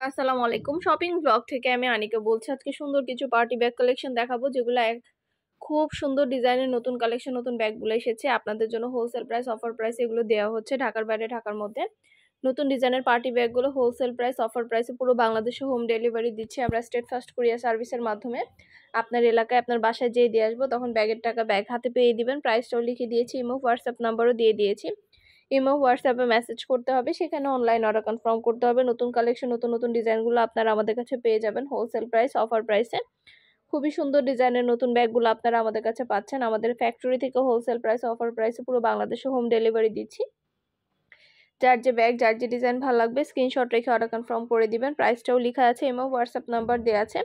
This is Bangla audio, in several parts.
আসসালামু আলাইকুম। শপিং ব্লগ থেকে আমি আনিকা বলছি। আজকে সুন্দর কিছু পার্টি ব্যাগ কালেকশন দেখাবো, যেগুলো খুব সুন্দর ডিজাইনের নতুন কালেকশন, নতুন ব্যাগগুলো এসেছে আপনাদের জন্য। হোলসেল প্রাইস, অফার প্রাইস এগুলো দেওয়া হচ্ছে ঢাকার বাইরে, ঢাকার মধ্যে। নতুন ডিজাইনের পার্টি ব্যাগগুলো হোলসেল প্রাইস, অফার প্রাইসে পুরো বাংলাদেশে হোম ডেলিভারি দিচ্ছি আমরা স্টেট ফার্স্ট কুরিয়ার সার্ভিসের মাধ্যমে। আপনার এলাকায় আপনার বাসায় যেয়ে দিয়ে আসবো, তখন ব্যাগের টাকা ব্যাগ হাতে পেয়ে দিবেন। প্রাইসটাও লিখে দিয়েছি, ইমো হোয়াটসঅ্যাপ নাম্বারও দিয়ে দিয়েছি। ইমো হোয়াটসঅ্যাপে মেসেজ করতে হবে, সেখানে অনলাইন অর্ডার কনফার্ম করতে হবে। নতুন কালেকশন, নতুন নতুন ডিজাইনগুলো আপনারা আমাদের কাছে পেয়ে যাবেন হোলসেল প্রাইস, অফার প্রাইসে। খুবই সুন্দর ডিজাইনের নতুন ব্যাগগুলো আপনারা আমাদের কাছে পাচ্ছেন। আমাদের ফ্যাক্টরি থেকে হোলসেল প্রাইস, অফার প্রাইসে পুরো বাংলাদেশে হোম ডেলিভারি দিচ্ছি। যার যে ব্যাগ, যার যে ডিজাইন ভালো লাগবে স্ক্রিনশট রেখে অর্ডার কনফার্ম করে দিবেন। প্রাইসটাও লেখা আছে, ইমো হোয়াটসঅ্যাপ নাম্বার দেওয়া আছে।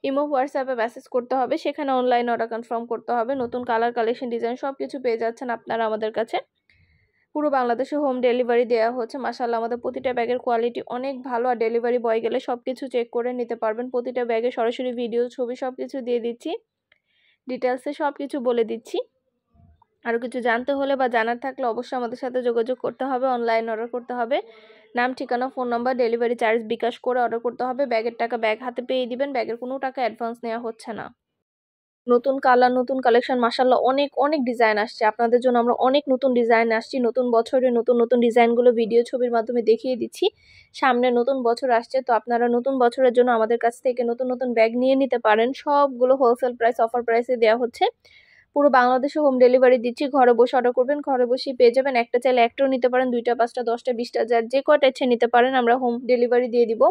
ইমো হোয়াটসঅ্যাপে মেসেজ করতে হবে, সেখানে অনলাইন অর্ডার কনফার্ম করতে হবে। নতুন কালার, কালেকশন, ডিজাইন সব কিছু পেয়ে যাচ্ছেন আপনারা আমাদের কাছে। পুরো বাংলাদেশে হোম ডেলিভারি দেওয়া হচ্ছে। মাশাআল্লাহ, আমাদের প্রতিটা ব্যাগের কোয়ালিটি অনেক ভালো। আর ডেলিভারি বয় গেলে সব কিছু চেক করে নিতে পারবেন। প্রতিটা ব্যাগে সরাসরি ভিডিও, ছবি সব কিছু দিয়ে দিচ্ছি, ডিটেলসে সব কিছু বলে দিচ্ছি। আরও কিছু জানতে হলে বা জানার থাকলে অবশ্যই আমাদের সাথে যোগাযোগ করতে হবে, অনলাইন অর্ডার করতে হবে। নাম, ঠিকানা, phone number, delivery charge bKash করে অর্ডার করতে হবে। ব্যাগের টাকা ব্যাগ হাতে পেয়ে দিবেন, ব্যাগের কোনো টাকা অ্যাডভান্স নেওয়া হচ্ছে না। নতুন কালার, নতুন কালেকশন, মাশাআল্লাহ অনেক অনেক ডিজাইন আসছে আপনাদের জন্য। আমরা অনেক নতুন ডিজাইন আসছি, নতুন বছরে নতুন নতুন ডিজাইনগুলো ভিডিও, ছবির মাধ্যমে দেখিয়ে দিচ্ছি। সামনে নতুন বছর আসছে, তো আপনারা নতুন বছরের জন্য আমাদের কাছ থেকে নতুন নতুন ব্যাগ নিয়ে নিতে পারেন। সবগুলো হোলসেল প্রাইস, অফার প্রাইসে দেওয়া হচ্ছে। পুরো বাংলাদেশে হোম ডেলিভারি দিচ্ছি। ঘরে বসে অর্ডার করবেন, ঘরে বসেই পেয়ে যাবেন। একটা চাইলে একটাও নিতে পারেন, 2টা, 5টা, 10টা, 20টা, যার যে কয়টা ইচ্ছে নিতে পারেন, আমরা হোম ডেলিভারি দিয়ে দিব।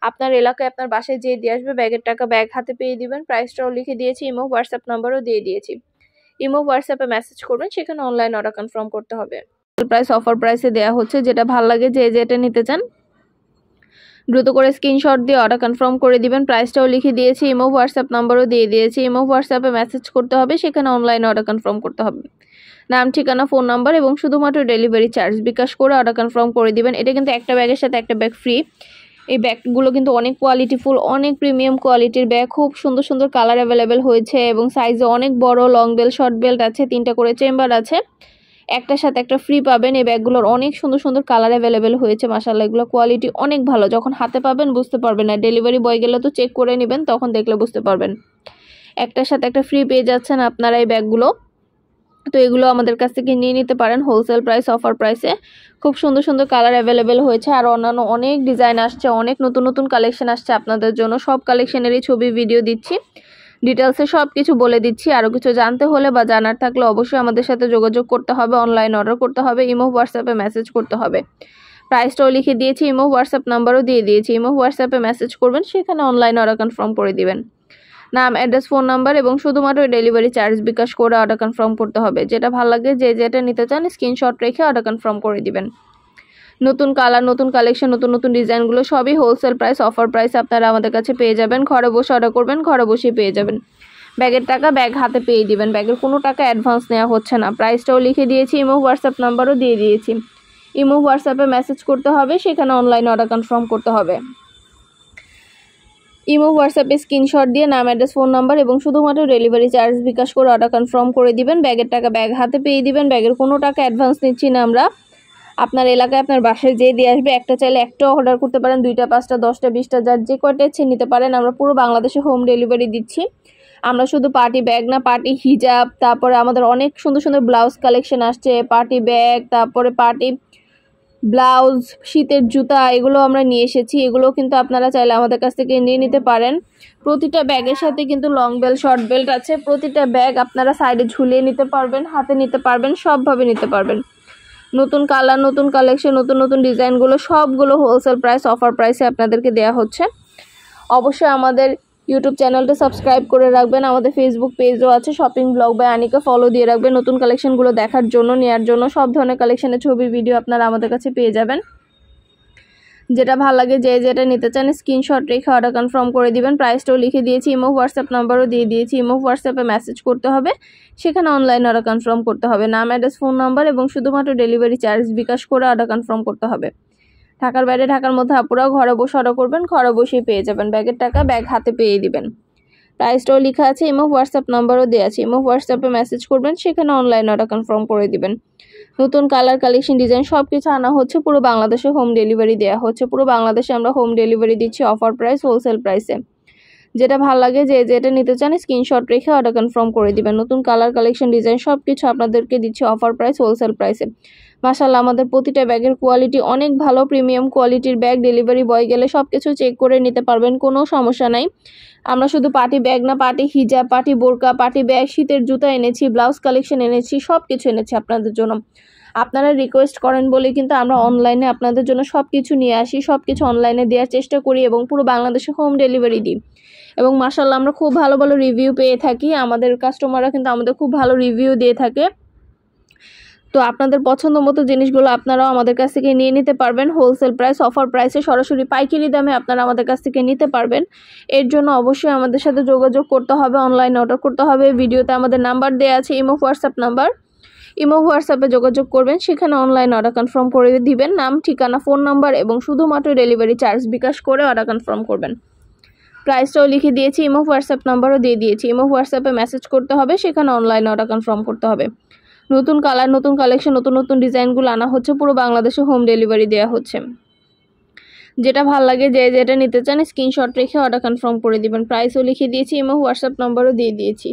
আপনার এলাকায় আপনার বাসায় যেয়ে দিয়ে আসবে, ব্যাগের টাকা ব্যাগ হাতে পেয়ে দিবেন। প্রাইসটাও লিখে দিয়েছি, ইমো হোয়াটসঅ্যাপ নাম্বারও দিয়ে দিয়েছি। ইমো হোয়াটসঅ্যাপে মেসেজ করবেন, সেখানে অনলাইন অর্ডার কনফার্ম করতে হবে। প্রাইস, অফার প্রাইসে দেওয়া হচ্ছে। যেটা ভালো লাগে, যে যেটা নিতে চান দ্রুত করে স্ক্রিনশট দিয়ে অর্ডার কনফার্ম করে দিবেন। প্রাইসটাও লিখে দিয়েছি, ইমো হোয়াটসঅ্যাপ নাম্বারও দিয়ে দিয়েছি। ইমো হোয়াটসঅ্যাপে মেসেজ করতে হবে, সেখানে অনলাইন অর্ডার কনফার্ম করতে হবে। নাম, ঠিকানা, ফোন নাম্বার এবং শুধুমাত্র ডেলিভারি চার্জ বিকাশ করে অর্ডার কনফার্ম করে দিবেন। এটা কিন্তু একটা ব্যাগের সাথে একটা ব্যাগ ফ্রি। এই ব্যাগগুলো কিন্তু অনেক কোয়ালিটিফুল, অনেক প্রিমিয়াম কোয়ালিটির ব্যাগ। খুব সুন্দর সুন্দর কালার অ্যাভেলেবেল হয়েছে এবং সাইজে অনেক বড়। লং বেল্ট, শর্ট বেল্ট আছে, 3টা করে চেম্বার আছে। একটার সাথে একটা ফ্রি পাবেন। এই ব্যাগগুলোর অনেক সুন্দর সুন্দর কালার অ্যাভেলেবেল হয়েছে। মাশাআল্লাহ, এগুলো কোয়ালিটি অনেক ভালো। যখন হাতে পাবেন বুঝতে পারবেন না, ডেলিভারি বয় গেলে তো চেক করে নেবেন, তখন দেখলে বুঝতে পারবেন। একটার সাথে একটা ফ্রি পেয়ে যাচ্ছেন আপনারা এই ব্যাগগুলো। তো এগুলো আমাদের কাছ থেকে নিয়ে নিতে পারেন হোলসেল প্রাইস, অফার প্রাইসে। খুব সুন্দর সুন্দর কালার অ্যাভেলেবেল হয়েছে। আর অন্যান্য অনেক ডিজাইন আসছে, অনেক নতুন নতুন কালেকশন আসছে আপনাদের জন্য। সব কালেকশনেরই ছবি, ভিডিও দিচ্ছি, ডিটেলসে সব কিছু বলে দিচ্ছি। আরও কিছু জানতে হলে বা জানার থাকলে অবশ্যই আমাদের সাথে যোগাযোগ করতে হবে, অনলাইন অর্ডার করতে হবে, ইমো হোয়াটসঅ্যাপে মেসেজ করতে হবে। প্রাইসটাও লিখে দিয়েছি, ইমো হোয়াটসঅ্যাপ নাম্বারও দিয়ে দিয়েছি। ইমো হোয়াটসঅ্যাপে মেসেজ করবেন, সেখানে অনলাইন অর্ডার কনফার্ম করে দিবেন। নাম, অ্যাড্রেস, ফোন নাম্বার এবং শুধুমাত্র ডেলিভারি চার্জ বিকাশ করে অর্ডার কনফার্ম করতে হবে। যেটা ভালো লাগে, যে যেটা নিতে চান স্ক্রিনশট রেখে অর্ডার কনফার্ম করে দিবেন। নতুন কালার, নতুন কালেকশন, নতুন নতুন ডিজাইনগুলো সবই হোলসেল প্রাইস, অফার প্রাইস আপনারা আমাদের কাছে পেয়ে যাবেন। ঘরে বসে অর্ডার করবেন, ঘরে বসেই পেয়ে যাবেন। ব্যাগের টাকা ব্যাগ হাতে পেয়ে দিবেন, ব্যাগের কোনো টাকা অ্যাডভান্স নেওয়া হচ্ছে না। প্রাইসটাও লিখে দিয়েছি, ইমো হোয়াটসঅ্যাপ নাম্বারও দিয়ে দিয়েছি। ইমো হোয়াটসঅ্যাপে মেসেজ করতে হবে, সেখানে অনলাইন অর্ডার কনফার্ম করতে হবে। ইমো হোয়াটসঅ্যাপে স্ক্রিনশট দিয়ে নাম, অ্যাড্রেস, ফোন নাম্বার এবং শুধুমাত্র ডেলিভারি চার্জ বিকাশ করে অর্ডার কনফার্ম করে দিবেন। ব্যাগের টাকা ব্যাগ হাতে পেয়ে দিবেন, ব্যাগের কোনো টাকা অ্যাডভান্স নিচ্ছি না আমরা। আপনার এলাকায় আপনার বাসায় যেয়ে দিয়ে আসবে। একটা চাইলে একটাও অর্ডার করতে পারেন, 2টা, 5টা, 10টা, 20টা, যার যে কয়টা ইচ্ছে নিতে পারেন। আমরা পুরো বাংলাদেশে হোম ডেলিভারি দিচ্ছি। আমরা শুধু পার্টি ব্যাগ না, পার্টি হিজাব, তারপরে আমাদের অনেক সুন্দর সুন্দর ব্লাউজ কালেকশন আসছে, পার্টি ব্যাগ, তারপরে পার্টি ব্লাউজ, শীতের জুতা, এগুলো আমরা নিয়ে এসেছি। এগুলো কিন্তু আপনারা চাইলে আমাদের কাছ থেকে নিয়ে নিতে পারেন। প্রতিটা ব্যাগের সাথে কিন্তু লং বেল্ট, শর্ট বেল্ট আছে। প্রতিটা ব্যাগ আপনারা সাইডে ঝুলিয়ে নিতে পারবেন, হাতে নিতে পারবেন, সবভাবে নিতে পারবেন। নতুন কালার, নতুন কালেকশন, নতুন নতুন ডিজাইনগুলো সবগুলো হোলসেল প্রাইস, অফার প্রাইসে আপনাদেরকে দেওয়া হচ্ছে। অবশ্যই আমাদের ইউটিউব চ্যানেলটা সাবস্ক্রাইব করে রাখবেন। আমাদের ফেসবুক পেজও আছে, shopping blog by Anika, follow দিয়ে রাখবেন। নতুন কালেকশনগুলো দেখার জন্য, নেওয়ার জন্য, সব ধরনের কালেকশনের ছবি, ভিডিও আপনারা আমাদের কাছে পেয়ে যাবেন। যেটা ভালো লাগে, যে যেটা নিতে চান স্ক্রিনশট রেখে অর্ডার কনফার্ম করে দিবেন। প্রাইসটাও লিখে দিয়েছি, ইমো হোয়াটসঅ্যাপ নাম্বারও দিয়ে দিয়েছি। ইমো হোয়াটসঅ্যাপে মেসেজ করতে হবে, সেখানে অনলাইন অর্ডার কনফার্ম করতে হবে। নাম, অ্যাড্রেস, ফোন নাম্বার এবং শুধুমাত্র ডেলিভারি চার্জ বিকাশ করে অর্ডার কনফার্ম করতে হবে। ঢাকার বাইরে, ঢাকার মধ্যে আপুরাও ঘরে বসে অর্ডার করবেন, ঘরে বসেই পেয়ে যাবেন। ব্যাগের টাকা ব্যাগ হাতে পেয়ে দিবেন। প্রাইসটাও লেখা আছে, ইমো হোয়াটসঅ্যাপ নাম্বারও দেওয়া আছে। ইমো হোয়াটসঅ্যাপে মেসেজ করবেন, সেখানে অনলাইন অর্ডার কনফার্ম করে দিবেন। নতুন কালার কালেকশন ডিজাইন সব কিছু আনা হচ্ছে, পুরো বাংলাদেশে হোম ডেলিভারি দেওয়া হচ্ছে। পুরো বাংলাদেশে আমরা হোম ডেলিভারি দিচ্ছি অফার প্রাইস, হোলসেল প্রাইসে। যেটা ভালো লাগে যেটা নিতে চান স্ক্রিনশট রেখে অর্ডার কনফার্ম করে দিবেন। নতুন কালার কালেকশন ডিজাইন সব কিছু আপনাদেরকে দিচ্ছি অফার প্রাইস, হোলসেল প্রাইসে। মাশাআল্লাহ, আমাদের প্রতিটা ব্যাগের কোয়ালিটি অনেক ভালো, প্রিমিয়াম কোয়ালিটির ব্যাগ। ডেলিভারি বয় গেলে সব কিছু চেক করে নিতে পারবেন, কোনো সমস্যা নাই। আমরা শুধু পার্টি ব্যাগ না, পার্টি হিজাব, পার্টি বোরকা, পার্টি ব্যাগ, শীতের জুতা এনেছি, ব্লাউজ কালেকশন এনেছি, সব কিছু এনেছি আপনাদের জন্য। আপনারা রিকোয়েস্ট করেন বলে কিন্তু আমরা অনলাইনে আপনাদের জন্য সব কিছু নিয়ে আসি, সব কিছু অনলাইনে দেওয়ার চেষ্টা করি এবং পুরো বাংলাদেশে হোম ডেলিভারি দিই। এবং মাশাআল্লাহ আমরা খুব ভালো ভালো রিভিউ পেয়ে থাকি, আমাদের কাস্টমাররা কিন্তু আমাদের খুব ভালো রিভিউ দিয়ে থাকে। তো আপনাদের পছন্দ মতো জিনিসগুলো আপনারাও আমাদের কাছ থেকে নিয়ে নিতে পারবেন হোলসেল প্রাইস, অফার প্রাইসে, সরাসরি পাইকারি দামে আপনারা আমাদের কাছ থেকে নিতে পারবেন। এর জন্য অবশ্যই আমাদের সাথে যোগাযোগ করতে হবে, অনলাইনে অর্ডার করতে হবে। ভিডিওতে আমাদের নাম্বার দেওয়া আছে, ইমো হোয়াটসঅ্যাপ নাম্বার। ইমো হোয়াটসঅ্যাপে যোগাযোগ করবেন, সেখানে অনলাইন অর্ডার কনফার্ম করে দিবেন, নাম, ঠিকানা, ফোন নাম্বার এবং শুধুমাত্র ডেলিভারি চার্জ বিকাশ করে অর্ডার কনফার্ম করবেন। প্রাইসটাও লিখে দিয়েছি, ইমো হোয়াটসঅ্যাপ নাম্বারও দিয়ে দিয়েছি। ইমো হোয়াটসঅ্যাপে মেসেজ করতে হবে, সেখানে অনলাইন অর্ডার কনফার্ম করতে হবে। নতুন কালার, নতুন কালেকশন, নতুন নতুন ডিজাইনগুলো আনা হচ্ছে, পুরো বাংলাদেশে হোম ডেলিভারি দেওয়া হচ্ছে। যেটা ভালো লাগে যেটা নিতে চান স্ক্রিনশট রেখে অর্ডার কনফার্ম করে দিবেন। প্রাইসও লিখে দিয়েছি, ইমো হোয়াটসঅ্যাপ নাম্বারও দিয়ে দিয়েছি।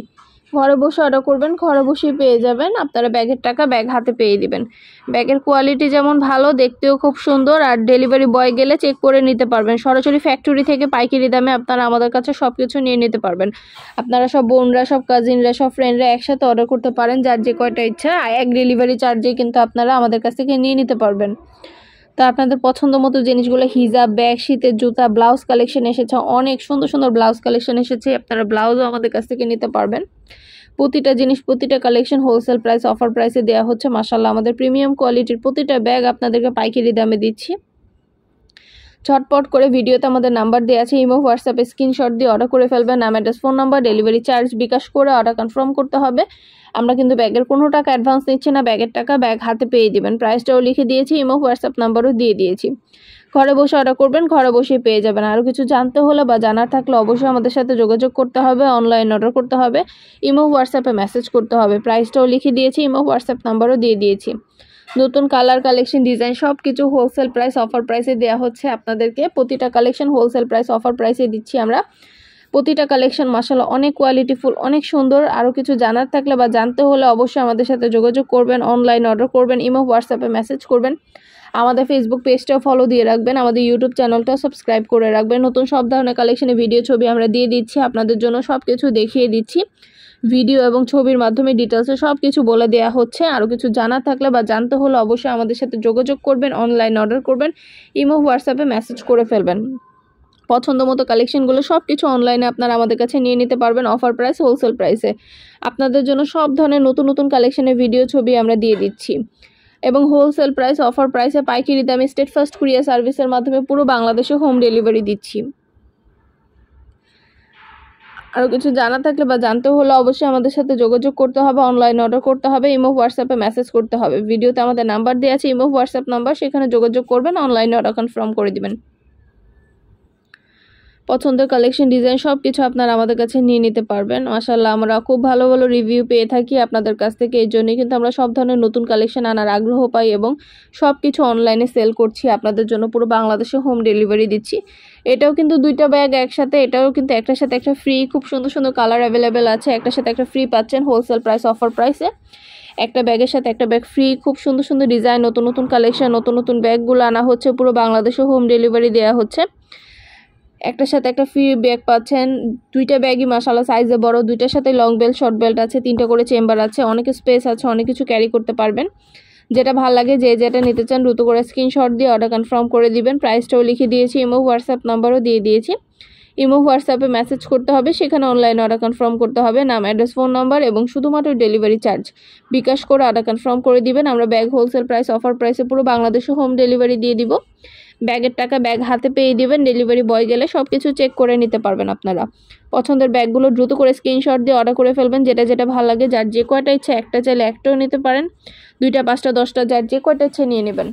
ঘরে বসে অর্ডার করবেন, ঘরে বসেই পেয়ে যাবেন। আপনারা ব্যাগের টাকা ব্যাগ হাতে পেয়ে দিবেন। ব্যাগের কোয়ালিটি যেমন ভালো, দেখতেও খুব সুন্দর, আর ডেলিভারি বয় গেলে চেক করে নিতে পারবেন। সরাসরি ফ্যাক্টরি থেকে পাইকারি দামে আপনারা আমাদের কাছে সব কিছু নিয়ে নিতে পারবেন। আপনারা সব বোনরা, সব কাজিনরা, সব ফ্রেন্ডরা একসাথে অর্ডার করতে পারেন, যার যে কয়টা ইচ্ছা। এক ডেলিভারি চার্জে কিন্তু আপনারা আমাদের কাছ থেকে নিয়ে নিতে পারবেন। তা আপনাদের পছন্দ মতো জিনিসগুলো, হিজাব, ব্যাগ, শীতের জুতা, ব্লাউজ কালেকশন এসেছে, অনেক সুন্দর সুন্দর ব্লাউজ কালেকশন এসেছে। আপনারা ব্লাউজও আমাদের কাছ থেকে নিতে পারবেন। প্রতিটা জিনিস, প্রতিটা কালেকশন হোলসেল প্রাইস, অফার প্রাইসে দেওয়া হচ্ছে। মাশাআল্লাহ, আমাদের প্রিমিয়াম কোয়ালিটির প্রতিটা ব্যাগ আপনাদেরকে পাইকারি দামে দিচ্ছি। ঝটপট করে ভিডিওতে আমাদের নাম্বার দেওয়া আছে, ইমো হোয়াটসঅ্যাপে স্ক্রিনশট দিয়ে অর্ডার করে ফেলবেন। নাম, address, phone number, delivery charge bKash করে অর্ডার কনফার্ম করতে হবে। আমরা কিন্তু ব্যাগের কোনো টাকা অ্যাডভান্স নিচ্ছি না, ব্যাগের টাকা ব্যাগ হাতে পেয়ে দিবেন। প্রাইসটাও লিখে দিয়েছি, ইমো হোয়াটসঅ্যাপ নাম্বারও দিয়ে দিয়েছি। ঘরে বসে অর্ডার করবেন, ঘরে বসেই পেয়ে যাবেন। আরও কিছু জানতে হলে বা জানার থাকলে অবশ্যই আমাদের সাথে যোগাযোগ করতে হবে, অনলাইন অর্ডার করতে হবে, ইমো হোয়াটসঅ্যাপে মেসেজ করতে হবে। প্রাইসটাও লিখে দিয়েছি, ইমো হোয়াটসঅ্যাপ নাম্বারও দিয়ে দিয়েছি। নতুন কালার কালেকশন ডিজাইন সব কিছু হোলসেল প্রাইস, অফার প্রাইসে দেওয়া হচ্ছে আপনাদেরকে। প্রতিটা কালেকশন হোলসেল প্রাইস, অফার প্রাইসে দিচ্ছি আমরা। প্রতিটা কালেকশন মাশাআল্লাহ অনেক কোয়ালিটিফুল, অনেক সুন্দর। আরও কিছু জানার থাকলে বা জানতে হলে অবশ্যই আমাদের সাথে যোগাযোগ করবেন, অনলাইন অর্ডার করবেন, ইমো হোয়াটসঅ্যাপে মেসেজ করবেন। আমাদের ফেসবুক পেজটাও ফলো দিয়ে রাখবেন, আমাদের ইউটিউব চ্যানেলটাও সাবস্ক্রাইব করে রাখবেন। নতুন সব ধরনের কালেকশনের ভিডিও, ছবি আমরা দিয়ে দিচ্ছি আপনাদের জন্য, সব কিছু দেখিয়ে দিচ্ছি। ভিডিও এবং ছবির মাধ্যমে ডিটেলসে সব কিছু বলে দেওয়া হচ্ছে। আরও কিছু জানার থাকলে বা জানতে হলে অবশ্যই আমাদের সাথে যোগাযোগ করবেন, অনলাইন অর্ডার করবেন, ইমো হোয়াটসঅ্যাপে মেসেজ করে ফেলবেন। পছন্দ মতো কালেকশনগুলো সব কিছু অনলাইনে আপনারা আমাদের কাছে নিয়ে নিতে পারবেন অফার প্রাইস, হোলসেল প্রাইসে। আপনাদের জন্য সব ধরনের নতুন নতুন কালেকশনের ভিডিও, ছবি আমরা দিয়ে দিচ্ছি এবং হোলসেল প্রাইস, অফার প্রাইসে পাইকারি দামে স্টেট ফার্স্ট কুরিয়ার সার্ভিসের মাধ্যমে পুরো বাংলাদেশে হোম ডেলিভারি দিচ্ছি। আরও কিছু জানা থাকলে বা জানতে হলে অবশ্যই আমাদের সাথে যোগাযোগ করতে হবে, অনলাইন অর্ডার করতে হবে, ইমো হোয়াটসঅ্যাপে মেসেজ করতে হবে। ভিডিওতে আমাদের নাম্বার দেওয়া আছে, ইমো হোয়াটসঅ্যাপ নাম্বার, সেখানে যোগাযোগ করবেন, অনলাইনে অর্ডার কনফার্ম করে দিবেন। পছন্দের কালেকশন ডিজাইন সব কিছু আপনারা আমাদের কাছে নিয়ে নিতে পারবেন। মাশাআল্লাহ, আমরা খুব ভালো ভালো রিভিউ পেয়ে থাকি আপনাদের কাছ থেকে। এই জন্যই কিন্তু আমরা সব ধরনের নতুন কালেকশন আনার আগ্রহ পাই এবং সব কিছু অনলাইনে সেল করছি আপনাদের জন্য, পুরো বাংলাদেশে হোম ডেলিভারি দিচ্ছি। এটাও কিন্তু দুইটা ব্যাগ একসাথে, এটাও কিন্তু একটার সাথে একটা ফ্রি। খুব সুন্দর সুন্দর কালার অ্যাভেলেবেল আছে, একটার সাথে একটা ফ্রি পাচ্ছেন হোলসেল প্রাইস, অফার প্রাইসে। একটা ব্যাগের সাথে একটা ব্যাগ ফ্রি। খুব সুন্দর সুন্দর ডিজাইন, নতুন নতুন কালেকশন, নতুন নতুন ব্যাগগুলো আনা হচ্ছে, পুরো বাংলাদেশে হোম ডেলিভারি দেওয়া হচ্ছে। একটার সাথে একটা ফ্রি ব্যাগ পাচ্ছেন। দুইটা ব্যাগই মাশাআল্লাহ সাইজে বড়, দুইটার সাথে লং বেল্ট, শর্ট বেল্ট আছে, 3টা করে চেম্বার আছে, অনেক স্পেস আছে, অনেক কিছু ক্যারি করতে পারবেন। যেটা ভালো লাগে যেটা নিতে চান দ্রুত করে স্ক্রিনশট দিয়ে অর্ডার কনফার্ম করে দিবেন। প্রাইসটাও লিখে দিয়েছি, ইমো হোয়াটসঅ্যাপ নাম্বারও দিয়ে দিয়েছি। ইমো হোয়াটসঅ্যাপে মেসেজ করতে হবে, সেখানে অনলাইনে অর্ডার কনফার্ম করতে হবে, নাম, অ্যাড্রেস, ফোন নাম্বার এবং শুধুমাত্র ডেলিভারি চার্জ বিকাশ করে অর্ডার কনফার্ম করে দিবেন। আমরা ব্যাগ হোলসেল প্রাইস, অফার প্রাইসে পুরো বাংলাদেশে হোম ডেলিভারি দিয়ে দিব। ব্যাগের টাকা ব্যাগ হাতে পেয়ে দিবেন, ডেলিভারি বয় গেলে সব কিছু চেক করে নিতে পারবেন আপনারা। পছন্দের ব্যাগগুলো দ্রুত করে স্ক্রিনশট দিয়ে অর্ডার করে ফেলবেন, যেটা ভালো লাগে। যার যে কয়টা ইচ্ছা, একটা চাইলে একটাও নিতে পারেন, 2টা, 5টা, 10টা, যার যে কয়টা ইচ্ছে নিয়ে নেবেন।